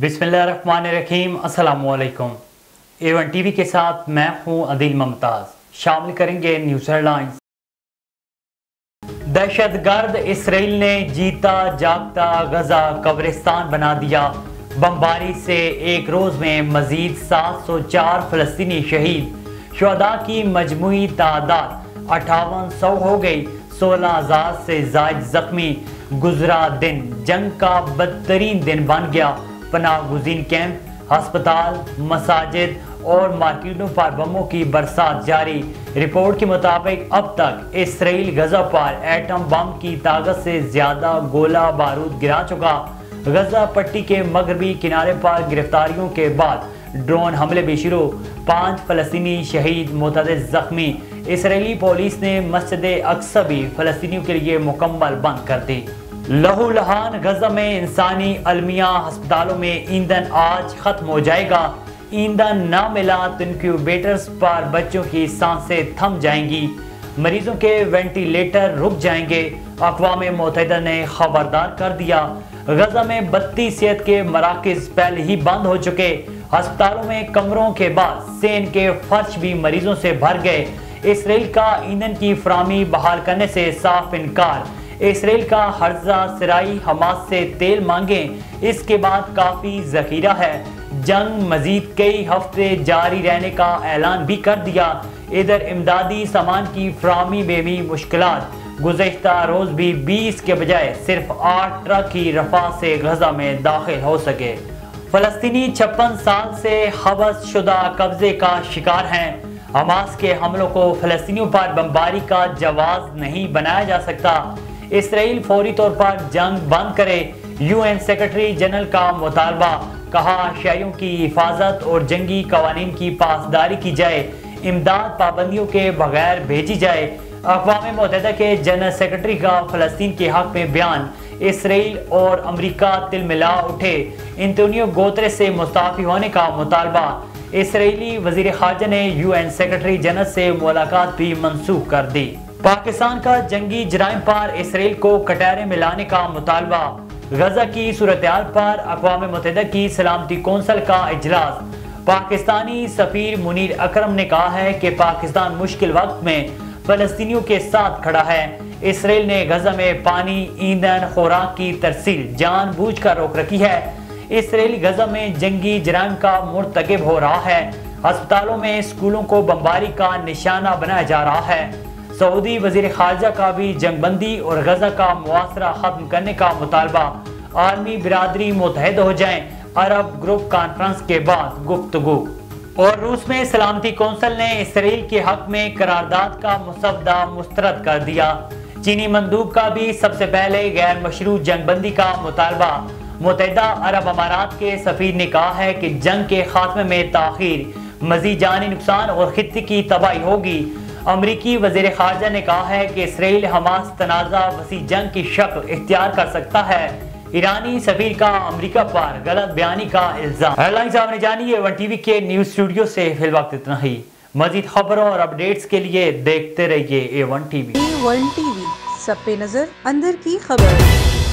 बिस्मिल्लाहिर्रहमानिर्रहीम। अस्सलामुअलैकुम। A1 TV के साथ मैं हूं अदील मुमताज। शामिल करेंगे न्यूज़ हेडलाइंस। दहशतगर्द इसराइल ने जीता जागता गजा कब्रिस्तान बना दिया। बमबारी से एक रोज में मजीद 704 फलस्तीनी शहीद। शुहदा की मजमूई तादाद 5800 हो गई। 16,000 से जायद जख्मी। गुजरा दिन जंग का बदतरीन दिन बन गया। पनाह गुज़ीन कैंप, अस्पताल, मसाजिद और मार्केटों पर बमों की बरसात जारी। रिपोर्ट के मुताबिक अब तक इसराइल गजा पर एटम बम की ताकत से ज्यादा गोला बारूद गिरा चुका। गजा पट्टी के मगरबी किनारे पर गिरफ्तारियों के बाद ड्रोन हमले भी शुरू। 5 फलस्तीनी शहीद, मुतअद्दिद जख्मी। इसराइली पुलिस ने मस्जिद अक्सा भी फलस्तीनियों के लिए मुकम्मल बंद कर दी। लहूलुहान गजा में इंसानी अलमिया अस्पतालों में ईंधन आज खत्म हो जाएगा। ईंधन न मिला तो इंक्यूबेटर्स पर बच्चों की सांसें थम जाएंगी। मरीजों के वेंटिलेटर रुक जाएंगे। अक़वाम मुत्तहिदा ने खबरदार कर दिया। गजा में 32 सेहत के मराकज़ पहले ही बंद हो चुके। अस्पतालों में कमरों के बाद सेन के फर्श भी मरीजों से भर गए। इसराइल का ईंधन की फराहमी बहाल करने से साफ इनकार। इसराइल का हर्जा सराई हमास से तेल मांगे, इसके बाद काफी जखीरा है। जंग मजीद कई हफ्ते जारी रहने का ऐलान भी कर दिया। इधर इमदादी सामान की फराहमी में भी मुश्किलात। गुज़श्ता रोज भी 20 के बजाय सिर्फ 8 ट्रक ही रफा से गजा में दाखिल हो सके। फलस्तीनी 56 साल से हवस शुदा कब्जे का शिकार हैं। हमास के हमलों को फलस्तीनियों पर बमबारी का जवाब नहीं बनाया जा सकता। इसराइल फौरी तौर पर जंग बंद करे। UN सेक्रेटरी जनरल का मुतालबा। कहा शहरियों की हिफाजत और जंगी कवानीन की पासदारी की जाए। इमदाद पाबंदियों के बगैर भेजी जाए। अक़वाम मुत्तहिदा के जनरल सेक्रेटरी का फलस्तीन के हक में बयान। इसराइल और अमरीका तिलमिला उठे। एंटोनियो गुतेरेस से मुस्तफ़ी होने का मुतालबा। इसराइली वज़ीर ख़ारजा ने UN सेक्रेटरी जनरल से मुलाकात भी मनसूख कर दी। पाकिस्तान का जंगी जराइम पर इसराइल को कटहरे में लाने का मुतालबा। गजा की सूरत-ए-हाल पर अक़वाम मुत्तहिदा की सलामती कौंसिल का इजलास। पाकिस्तानी सफीर मुनीर अकरम ने कहा है कि पाकिस्तान मुश्किल वक्त में फलस्तीनियों के साथ खड़ा है। इसराइल ने गजा में पानी, ईंधन, खुराक की तरसील जानबूझकर रोक रखी है। इसराइल गजा में जंगी जराइम का मुर्तकिब हो रहा है। अस्पतालों में स्कूलों को बमबारी का निशाना बनाया जा रहा है। सऊदी वज़ीर ख़ारजा का भी जंगबंदी और गजा का मुआसरा खत्म करने का मुतालबा। आलमी बिरादरी मुत्तहिद हो जाए। अरब ग्रुप कॉन्फ्रेंस के बाद गुफ्तगू। और रूस में सलामती कौंसिल ने इसराइल के हक में करारदाद का मसवदा मुस्तरद कर दिया। चीनी मंदूब का भी सबसे पहले गैर मशरू जंगबंदी का मुतालबा। मुत्तहिदा अरब अमारात के सफीर ने कहा है कि जंग के खात्मे में ताखीर मज़ीद जानी नुकसान और खित्ते की तबाही होगी। अमरीकी वज़ीर ख़ारजा ने कहा है कि इसराइल हमास तनाज़ा वसी जंग की शक्ल इख्तियार कर सकता है। ईरानी सफीर का अमरीका पर गलत बयानी का इल्जाम। हेडलाइंस आपने जानी है। A1 टीवी के न्यूज़ स्टूडियो से फिल वक्त इतना ही। मज़ीद खबरों और अपडेट्स के लिए देखते रहिए A1 टीवी। A1 टीवी, सब पे नजर, अंदर की खबर।